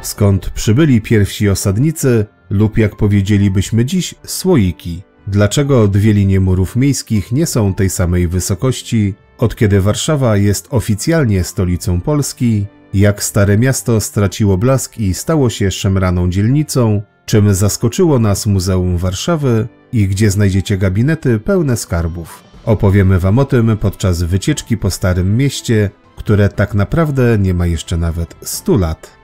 Skąd przybyli pierwsi osadnicy lub, jak powiedzielibyśmy dziś, słoiki? Dlaczego dwie linie murów miejskich nie są tej samej wysokości? Od kiedy Warszawa jest oficjalnie stolicą Polski? Jak Stare Miasto straciło blask i stało się szemraną dzielnicą? Czym zaskoczyło nas Muzeum Warszawy? I gdzie znajdziecie gabinety pełne skarbów? Opowiemy wam o tym podczas wycieczki po Starym Mieście, które tak naprawdę nie ma jeszcze nawet 100 lat.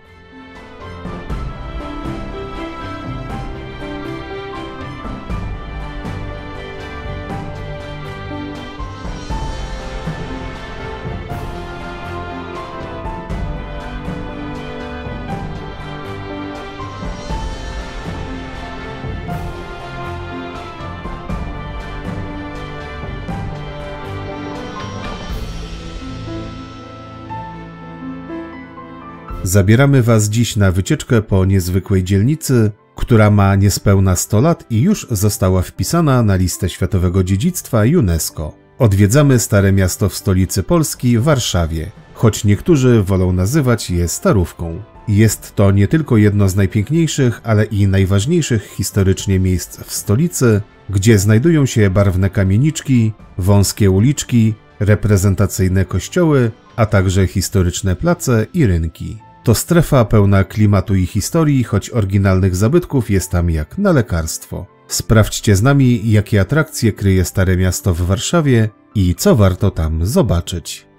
Zabieramy was dziś na wycieczkę po niezwykłej dzielnicy, która ma niespełna 100 lat i już została wpisana na listę Światowego Dziedzictwa UNESCO. Odwiedzamy Stare Miasto w stolicy Polski, Warszawie, choć niektórzy wolą nazywać je Starówką. Jest to nie tylko jedno z najpiękniejszych, ale i najważniejszych historycznie miejsc w stolicy, gdzie znajdują się barwne kamieniczki, wąskie uliczki, reprezentacyjne kościoły, a także historyczne place i rynki. To strefa pełna klimatu i historii, choć oryginalnych zabytków jest tam jak na lekarstwo. Sprawdźcie z nami, jakie atrakcje kryje Stare Miasto w Warszawie i co warto tam zobaczyć.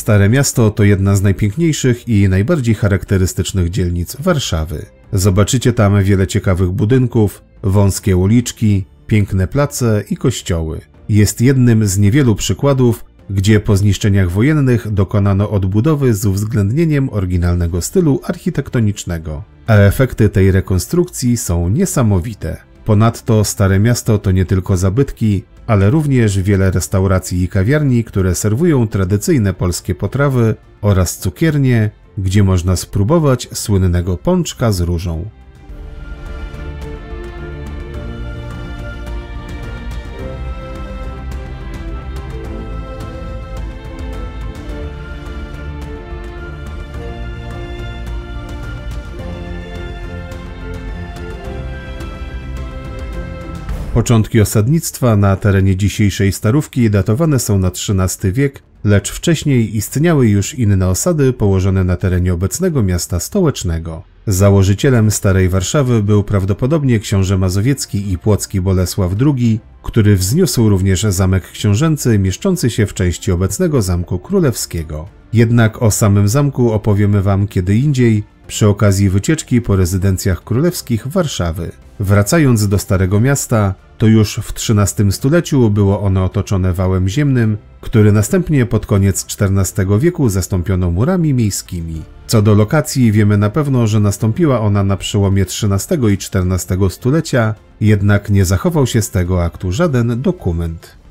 Stare Miasto to jedna z najpiękniejszych i najbardziej charakterystycznych dzielnic Warszawy. Zobaczycie tam wiele ciekawych budynków, wąskie uliczki, piękne place i kościoły. Jest jednym z niewielu przykładów, gdzie po zniszczeniach wojennych dokonano odbudowy z uwzględnieniem oryginalnego stylu architektonicznego, a efekty tej rekonstrukcji są niesamowite. Ponadto Stare Miasto to nie tylko zabytki, ale również wiele restauracji i kawiarni, które serwują tradycyjne polskie potrawy oraz cukiernie, gdzie można spróbować słynnego pączka z różą. Początki osadnictwa na terenie dzisiejszej Starówki datowane są na XIII wiek, lecz wcześniej istniały już inne osady położone na terenie obecnego miasta stołecznego. Założycielem Starej Warszawy był prawdopodobnie książę mazowiecki i płocki Bolesław II, który wzniósł również zamek książęcy mieszczący się w części obecnego Zamku Królewskiego. Jednak o samym zamku opowiemy wam kiedy indziej, przy okazji wycieczki po rezydencjach królewskich Warszawy. Wracając do Starego Miasta, to już w XIII stuleciu było ono otoczone wałem ziemnym, który następnie pod koniec XIV wieku zastąpiono murami miejskimi. Co do lokacji wiemy na pewno, że nastąpiła ona na przełomie XIII i XIV stulecia, jednak nie zachował się z tego aktu żaden dokument.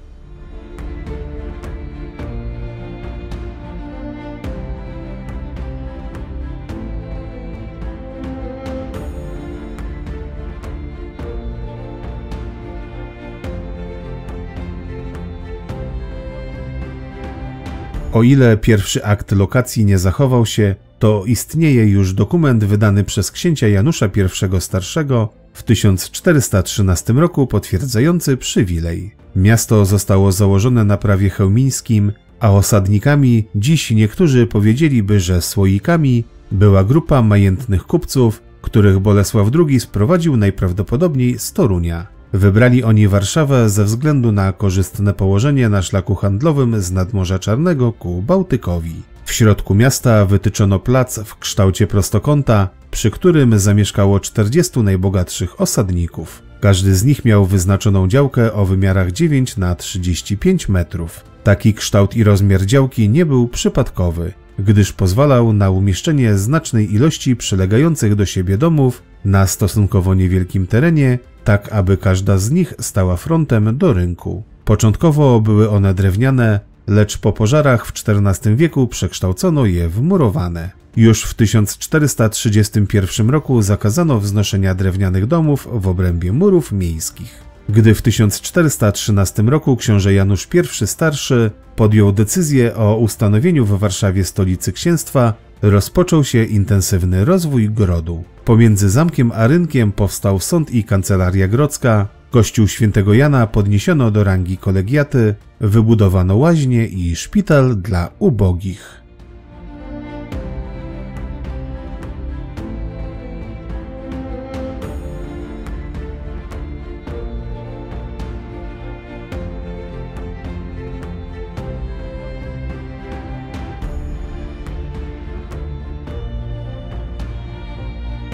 O ile pierwszy akt lokacji nie zachował się, to istnieje już dokument wydany przez księcia Janusza I Starszego w 1413 roku potwierdzający przywilej. Miasto zostało założone na prawie chełmińskim, a osadnikami dziś niektórzy powiedzieliby, że słoikami była grupa majętnych kupców, których Bolesław II sprowadził najprawdopodobniej z Torunia. Wybrali oni Warszawę ze względu na korzystne położenie na szlaku handlowym z nadmorza Czarnego ku Bałtykowi. W środku miasta wytyczono plac w kształcie prostokąta, przy którym zamieszkało 40 najbogatszych osadników. Każdy z nich miał wyznaczoną działkę o wymiarach 9 na 35 metrów. Taki kształt i rozmiar działki nie był przypadkowy, gdyż pozwalał na umieszczenie znacznej ilości przylegających do siebie domów na stosunkowo niewielkim terenie, tak aby każda z nich stała frontem do rynku. Początkowo były one drewniane, lecz po pożarach w XIV wieku przekształcono je w murowane. Już w 1431 roku zakazano wznoszenia drewnianych domów w obrębie murów miejskich. Gdy w 1413 roku książę Janusz I Starszy podjął decyzję o ustanowieniu w Warszawie stolicy księstwa, rozpoczął się intensywny rozwój grodu. Pomiędzy zamkiem a rynkiem powstał sąd i kancelaria grodzka, kościół świętego Jana podniesiono do rangi kolegiaty, wybudowano łaźnie i szpital dla ubogich.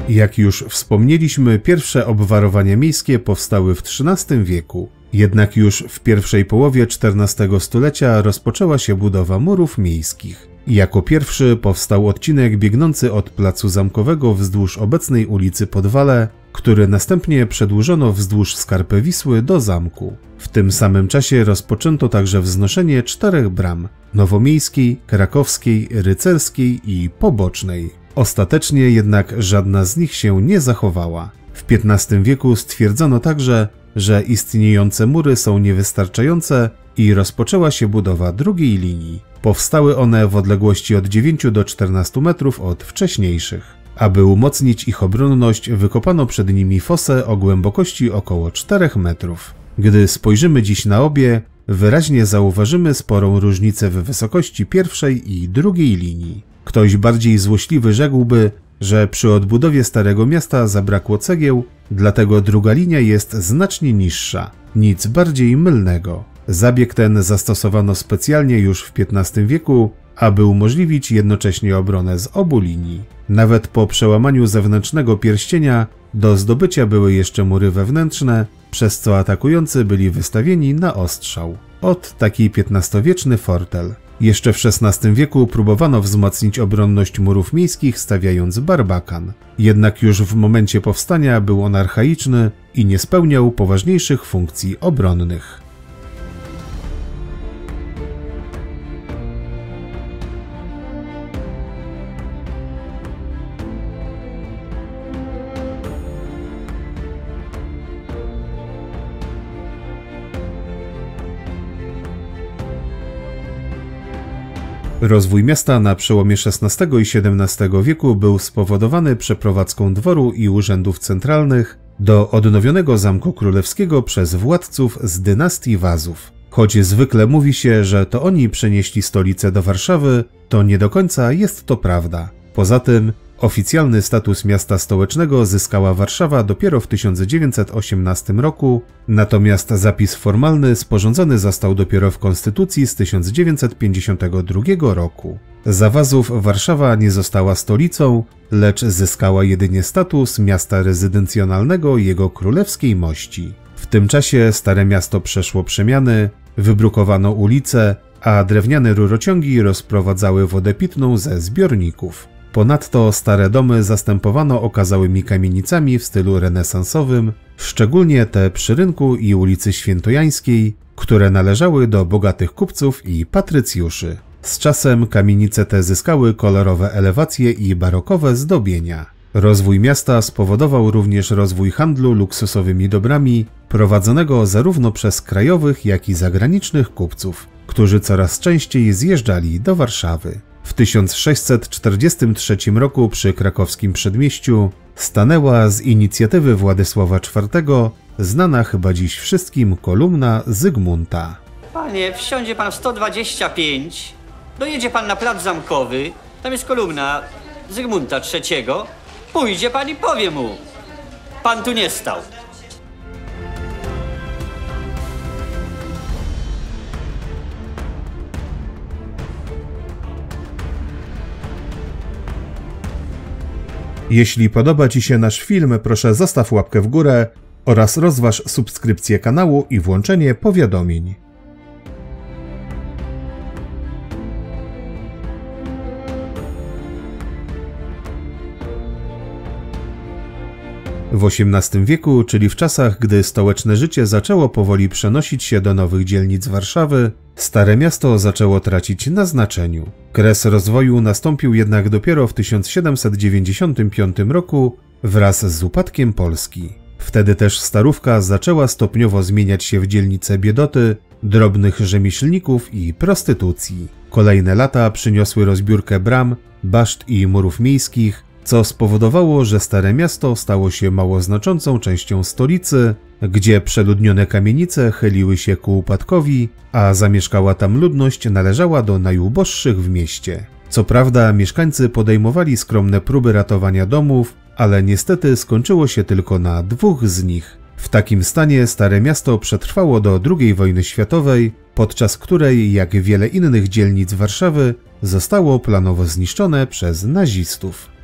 Jak już wspomnieliśmy, pierwsze obwarowania miejskie powstały w XIII wieku. Jednak już w pierwszej połowie XIV stulecia rozpoczęła się budowa murów miejskich. Jako pierwszy powstał odcinek biegnący od placu Zamkowego wzdłuż obecnej ulicy Podwale, który następnie przedłużono wzdłuż skarpy Wisły do zamku. W tym samym czasie rozpoczęto także wznoszenie 4 bram: nowomiejskiej, krakowskiej, rycerskiej i pobocznej. Ostatecznie jednak żadna z nich się nie zachowała. W XV wieku stwierdzono także, że istniejące mury są niewystarczające i rozpoczęła się budowa drugiej linii. Powstały one w odległości od 9 do 14 metrów od wcześniejszych. Aby umocnić ich obronność, wykopano przed nimi fosę o głębokości około 4 metrów. Gdy spojrzymy dziś na obie, wyraźnie zauważymy sporą różnicę w wysokości pierwszej i drugiej linii. Ktoś bardziej złośliwy rzekłby, że przy odbudowie Starego Miasta zabrakło cegieł, dlatego druga linia jest znacznie niższa. Nic bardziej mylnego. Zabieg ten zastosowano specjalnie już w XV wieku, aby umożliwić jednocześnie obronę z obu linii. Nawet po przełamaniu zewnętrznego pierścienia do zdobycia były jeszcze mury wewnętrzne, przez co atakujący byli wystawieni na ostrzał. Ot taki XV-wieczny fortel. Jeszcze w XVI wieku próbowano wzmocnić obronność murów miejskich stawiając barbakan. Jednak już w momencie powstania był on archaiczny i nie spełniał poważniejszych funkcji obronnych. Rozwój miasta na przełomie XVI i XVII wieku był spowodowany przeprowadzką dworu i urzędów centralnych do odnowionego Zamku Królewskiego przez władców z dynastii Wazów. Choć zwykle mówi się, że to oni przenieśli stolicę do Warszawy, to nie do końca jest to prawda. Poza tym oficjalny status miasta stołecznego zyskała Warszawa dopiero w 1918 roku, natomiast zapis formalny sporządzony został dopiero w Konstytucji z 1952 roku. Za Wazów Warszawa nie została stolicą, lecz zyskała jedynie status miasta rezydencjonalnego jego królewskiej mości. W tym czasie Stare Miasto przeszło przemiany, wybrukowano ulice, a drewniane rurociągi rozprowadzały wodę pitną ze zbiorników. Ponadto stare domy zastępowano okazałymi kamienicami w stylu renesansowym, szczególnie te przy rynku i ulicy Świętojańskiej, które należały do bogatych kupców i patrycjuszy. Z czasem kamienice te zyskały kolorowe elewacje i barokowe zdobienia. Rozwój miasta spowodował również rozwój handlu luksusowymi dobrami, prowadzonego zarówno przez krajowych, jak i zagranicznych kupców, którzy coraz częściej zjeżdżali do Warszawy. W 1643 roku przy krakowskim przedmieściu stanęła z inicjatywy Władysława IV znana chyba dziś wszystkim kolumna Zygmunta. Panie, wsiądzie pan w 125, dojedzie pan na plac Zamkowy, tam jest kolumna Zygmunta III, pójdzie pan i powie mu, pan tu nie stał. Jeśli podoba Ci się nasz film, proszę zostaw łapkę w górę oraz rozważ subskrypcję kanału i włączenie powiadomień. W XVIII wieku, czyli w czasach, gdy stołeczne życie zaczęło powoli przenosić się do nowych dzielnic Warszawy, Stare Miasto zaczęło tracić na znaczeniu. Kres rozwoju nastąpił jednak dopiero w 1795 roku wraz z upadkiem Polski. Wtedy też Starówka zaczęła stopniowo zmieniać się w dzielnicę biedoty, drobnych rzemieślników i prostytucji. Kolejne lata przyniosły rozbiórkę bram, baszt i murów miejskich, co spowodowało, że Stare Miasto stało się mało znaczącą częścią stolicy, gdzie przeludnione kamienice chyliły się ku upadkowi, a zamieszkała tam ludność należała do najuboższych w mieście. Co prawda mieszkańcy podejmowali skromne próby ratowania domów, ale niestety skończyło się tylko na 2 z nich. W takim stanie Stare Miasto przetrwało do II wojny światowej, podczas której, jak wiele innych dzielnic Warszawy, zostało planowo zniszczone przez nazistów.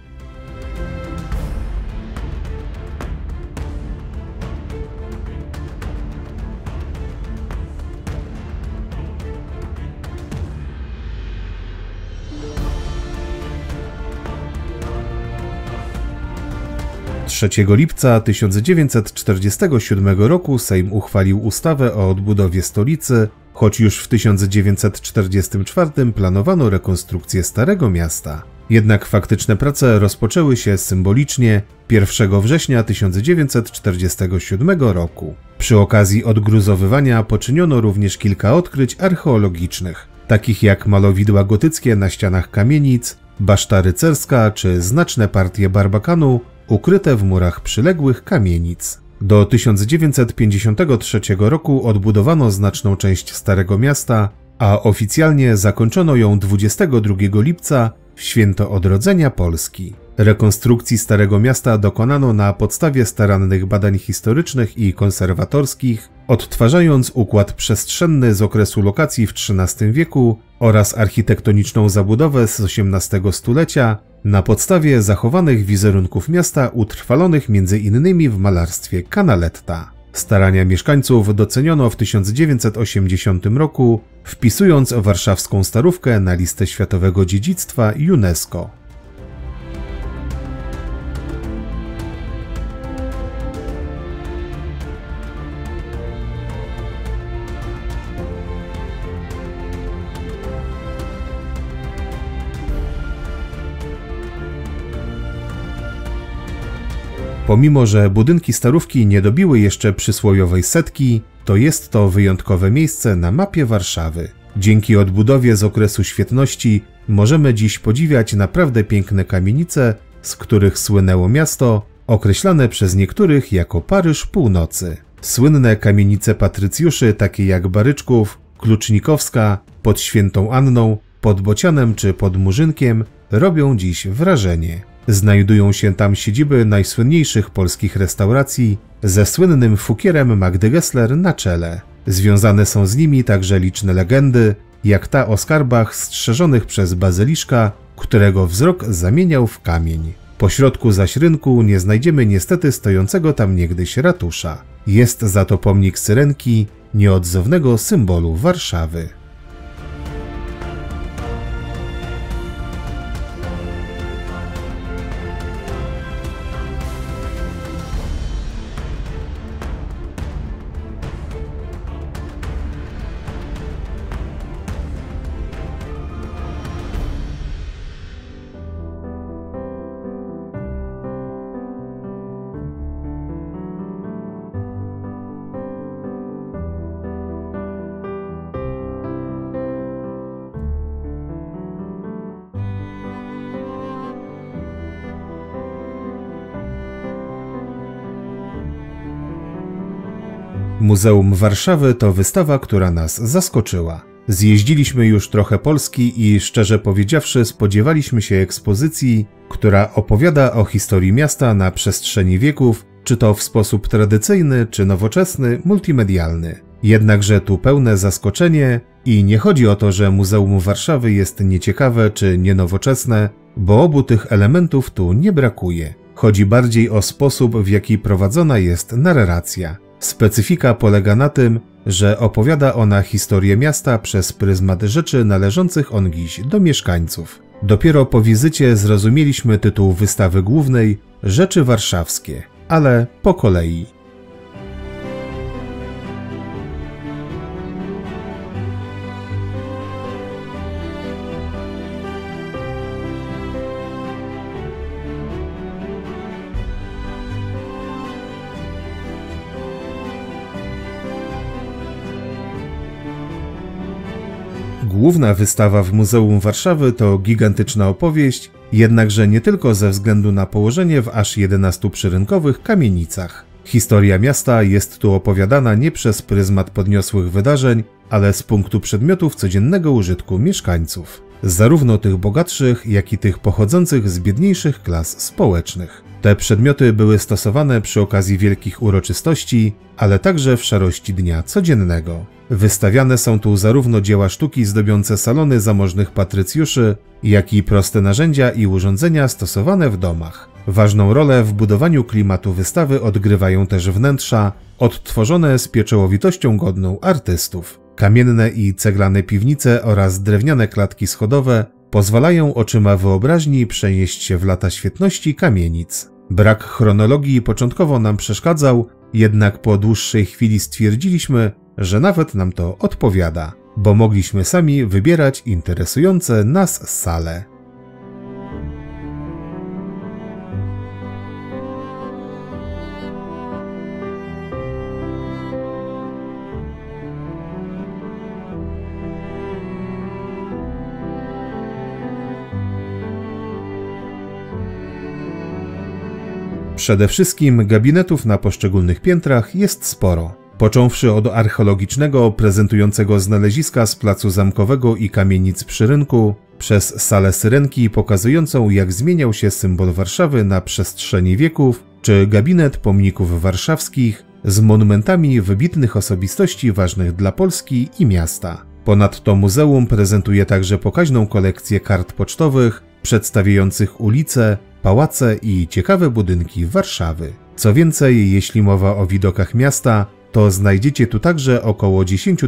Dnia 3 lipca 1947 roku Sejm uchwalił ustawę o odbudowie stolicy, choć już w 1944 planowano rekonstrukcję Starego Miasta. Jednak faktyczne prace rozpoczęły się symbolicznie 1 września 1947 roku. Przy okazji odgruzowywania poczyniono również kilka odkryć archeologicznych, takich jak malowidła gotyckie na ścianach kamienic, baszta rycerska czy znaczne partie barbakanu ukryte w murach przyległych kamienic. Do 1953 roku odbudowano znaczną część Starego Miasta, a oficjalnie zakończono ją 22 lipca w święto odrodzenia Polski. Rekonstrukcji Starego Miasta dokonano na podstawie starannych badań historycznych i konserwatorskich, odtwarzając układ przestrzenny z okresu lokacji w XIII wieku oraz architektoniczną zabudowę z XVIII stulecia na podstawie zachowanych wizerunków miasta utrwalonych m.in. w malarstwie Canaletta. Starania mieszkańców doceniono w 1980 roku, wpisując warszawską Starówkę na listę światowego dziedzictwa UNESCO. Pomimo że budynki Starówki nie dobiły jeszcze przysłowiowej 100, to jest to wyjątkowe miejsce na mapie Warszawy. Dzięki odbudowie z okresu świetności możemy dziś podziwiać naprawdę piękne kamienice, z których słynęło miasto, określane przez niektórych jako Paryż Północy. Słynne kamienice patrycjuszy takie jak Baryczków, Klucznikowska, pod Świętą Anną, pod Bocianem czy pod Murzynkiem robią dziś wrażenie. Znajdują się tam siedziby najsłynniejszych polskich restauracji ze słynnym fukierem Magdy Gessler na czele. Związane są z nimi także liczne legendy, jak ta o skarbach strzeżonych przez bazyliszka, którego wzrok zamieniał w kamień. Po środku zaś rynku nie znajdziemy niestety stojącego tam niegdyś ratusza. Jest za to pomnik Syrenki, nieodzownego symbolu Warszawy. Muzeum Warszawy to wystawa, która nas zaskoczyła. Zjeździliśmy już trochę Polski i szczerze powiedziawszy spodziewaliśmy się ekspozycji, która opowiada o historii miasta na przestrzeni wieków, czy to w sposób tradycyjny, czy nowoczesny, multimedialny. Jednakże tu pełne zaskoczenie i nie chodzi o to, że Muzeum Warszawy jest nieciekawe czy nienowoczesne, bo obu tych elementów tu nie brakuje. Chodzi bardziej o sposób, w jaki prowadzona jest narracja. Specyfika polega na tym, że opowiada ona historię miasta przez pryzmat rzeczy należących ongiś do mieszkańców. Dopiero po wizycie zrozumieliśmy tytuł wystawy głównej Rzeczy warszawskie, ale po kolei. Główna wystawa w Muzeum Warszawy to gigantyczna opowieść, jednakże nie tylko ze względu na położenie w aż 11 przyrynkowych kamienicach. Historia miasta jest tu opowiadana nie przez pryzmat podniosłych wydarzeń, ale z punktu przedmiotów codziennego użytku mieszkańców. Zarówno tych bogatszych, jak i tych pochodzących z biedniejszych klas społecznych. Te przedmioty były stosowane przy okazji wielkich uroczystości, ale także w szarości dnia codziennego. Wystawiane są tu zarówno dzieła sztuki zdobiące salony zamożnych patrycjuszy, jak i proste narzędzia i urządzenia stosowane w domach. Ważną rolę w budowaniu klimatu wystawy odgrywają też wnętrza, odtworzone z pieczołowitością godną artystów. Kamienne i ceglane piwnice oraz drewniane klatki schodowe pozwalają oczyma wyobraźni przenieść się w lata świetności kamienic. Brak chronologii początkowo nam przeszkadzał, jednak po dłuższej chwili stwierdziliśmy, że nawet nam to odpowiada, bo mogliśmy sami wybierać interesujące nas sale. Przede wszystkim gabinetów na poszczególnych piętrach jest sporo. Począwszy od archeologicznego prezentującego znaleziska z placu Zamkowego i kamienic przy rynku, przez salę Syrenki pokazującą jak zmieniał się symbol Warszawy na przestrzeni wieków, czy gabinet pomników warszawskich z monumentami wybitnych osobistości ważnych dla Polski i miasta. Ponadto muzeum prezentuje także pokaźną kolekcję kart pocztowych przedstawiających ulice, pałace i ciekawe budynki Warszawy. Co więcej, jeśli mowa o widokach miasta, to znajdziecie tu także około 10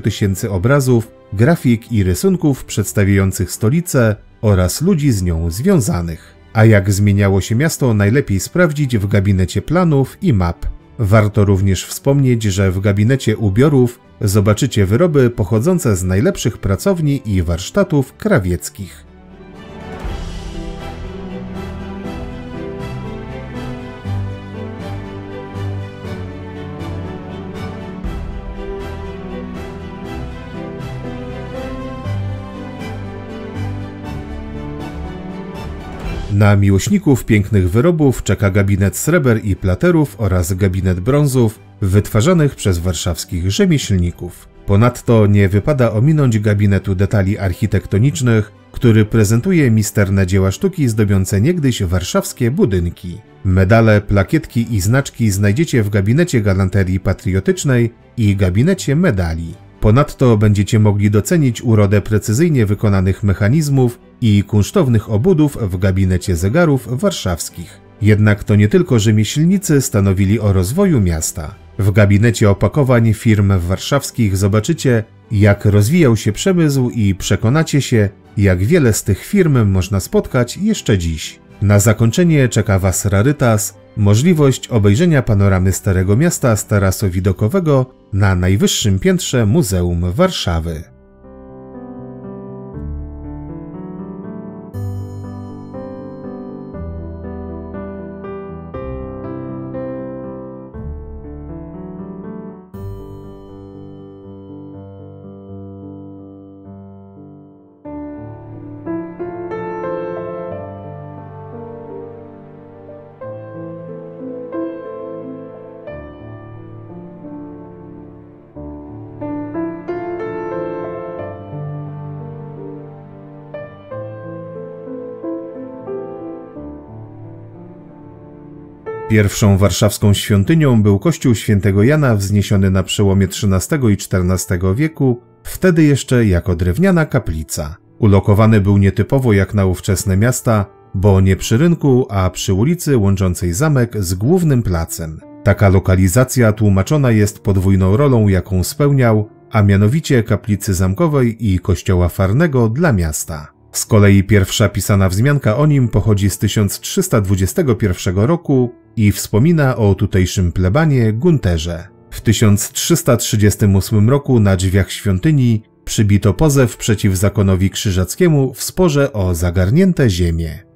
000 obrazów, grafik i rysunków przedstawiających stolicę oraz ludzi z nią związanych. A jak zmieniało się miasto, najlepiej sprawdzić w gabinecie planów i map. Warto również wspomnieć, że w gabinecie ubiorów zobaczycie wyroby pochodzące z najlepszych pracowni i warsztatów krawieckich. Na miłośników pięknych wyrobów czeka gabinet sreber i platerów oraz gabinet brązów wytwarzanych przez warszawskich rzemieślników. Ponadto nie wypada ominąć gabinetu detali architektonicznych, który prezentuje misterne dzieła sztuki zdobiące niegdyś warszawskie budynki. Medale, plakietki i znaczki znajdziecie w gabinecie galanterii patriotycznej i gabinecie medali. Ponadto będziecie mogli docenić urodę precyzyjnie wykonanych mechanizmów i kunsztownych obudów w gabinecie zegarów warszawskich. Jednak to nie tylko rzemieślnicy stanowili o rozwoju miasta. W gabinecie opakowań firm warszawskich zobaczycie, jak rozwijał się przemysł i przekonacie się, jak wiele z tych firm można spotkać jeszcze dziś. Na zakończenie czeka Was rarytas, możliwość obejrzenia panoramy Starego Miasta z tarasu widokowego na najwyższym piętrze Muzeum Warszawy. Pierwszą warszawską świątynią był kościół świętego Jana wzniesiony na przełomie XIII i XIV wieku, wtedy jeszcze jako drewniana kaplica. Ulokowany był nietypowo jak na ówczesne miasta, bo nie przy rynku, a przy ulicy łączącej zamek z głównym placem. Taka lokalizacja tłumaczona jest podwójną rolą, jaką spełniał, a mianowicie kaplicy zamkowej i kościoła farnego dla miasta. Z kolei pierwsza pisana wzmianka o nim pochodzi z 1321 roku i wspomina o tutejszym plebanie Gunterze. W 1338 roku na drzwiach świątyni przybito pozew przeciw zakonowi krzyżackiemu w sporze o zagarnięte ziemie.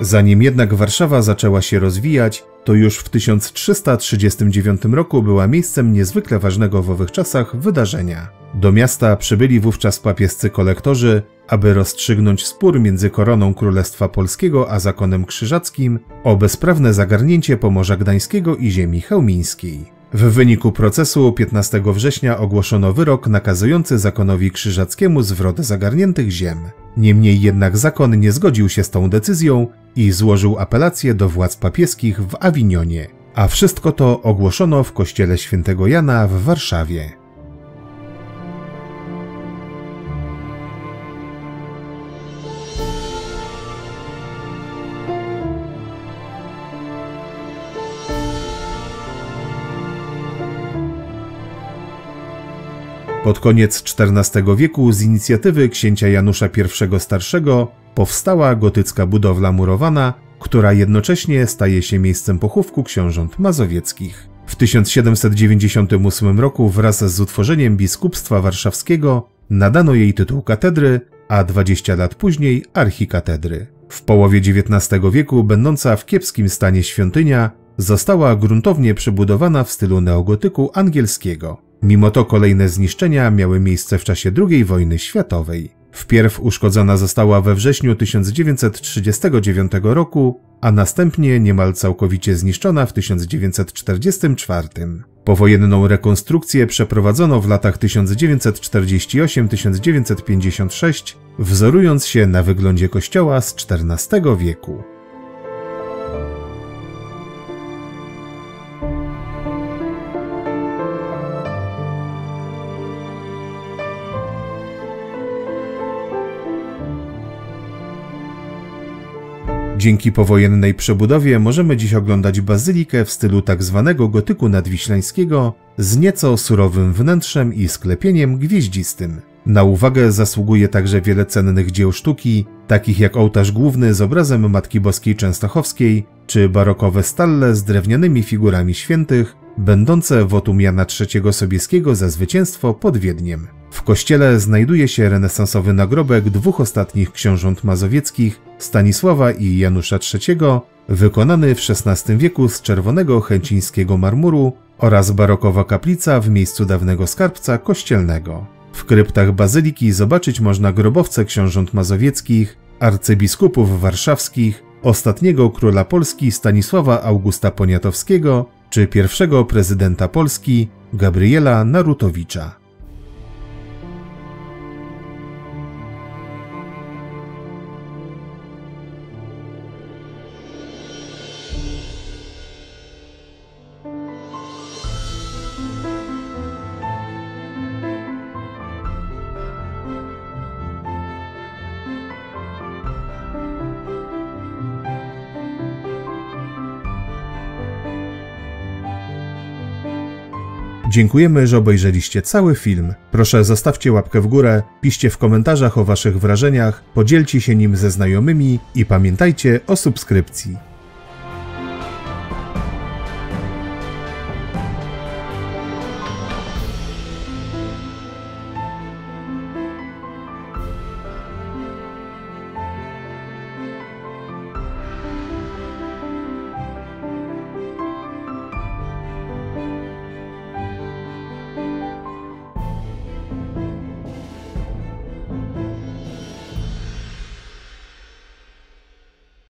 Zanim jednak Warszawa zaczęła się rozwijać, to już w 1339 roku była miejscem niezwykle ważnego w owych czasach wydarzenia. Do miasta przybyli wówczas papiescy kolektorzy, aby rozstrzygnąć spór między koroną Królestwa Polskiego a zakonem krzyżackim o bezprawne zagarnięcie Pomorza Gdańskiego i ziemi chełmińskiej. W wyniku procesu 15 września ogłoszono wyrok nakazujący zakonowi krzyżackiemu zwrot zagarniętych ziem. Niemniej jednak zakon nie zgodził się z tą decyzją i złożył apelację do władz papieskich w Awinionie, a wszystko to ogłoszono w kościele świętego Jana w Warszawie. Pod koniec XIV wieku z inicjatywy księcia Janusza I Starszego powstała gotycka budowla murowana, która jednocześnie staje się miejscem pochówku książąt mazowieckich. W 1798 roku wraz z utworzeniem biskupstwa warszawskiego nadano jej tytuł katedry, a 20 lat później archikatedry. W połowie XIX wieku będąca w kiepskim stanie świątynia została gruntownie przebudowana w stylu neogotyku angielskiego. Mimo to kolejne zniszczenia miały miejsce w czasie II wojny światowej. Wpierw uszkodzona została we wrześniu 1939 roku, a następnie niemal całkowicie zniszczona w 1944. Powojenną rekonstrukcję przeprowadzono w latach 1948–1956, wzorując się na wyglądzie kościoła z XIV wieku. Dzięki powojennej przebudowie możemy dziś oglądać bazylikę w stylu tzw. gotyku nadwiślańskiego z nieco surowym wnętrzem i sklepieniem gwieździstym. Na uwagę zasługuje także wiele cennych dzieł sztuki, takich jak ołtarz główny z obrazem Matki Boskiej Częstochowskiej, czy barokowe stalle z drewnianymi figurami świętych, będące wotum Jana III Sobieskiego za zwycięstwo pod Wiedniem. W kościele znajduje się renesansowy nagrobek dwóch ostatnich książąt mazowieckich, Stanisława i Janusza III, wykonany w XVI wieku z czerwonego chęcińskiego marmuru, oraz barokowa kaplica w miejscu dawnego skarbca kościelnego. W kryptach bazyliki zobaczyć można grobowce książąt mazowieckich, arcybiskupów warszawskich, ostatniego króla Polski Stanisława Augusta Poniatowskiego czy pierwszego prezydenta Polski Gabriela Narutowicza. Dziękujemy, że obejrzeliście cały film. Proszę zostawcie łapkę w górę, piszcie w komentarzach o waszych wrażeniach, podzielcie się nim ze znajomymi i pamiętajcie o subskrypcji.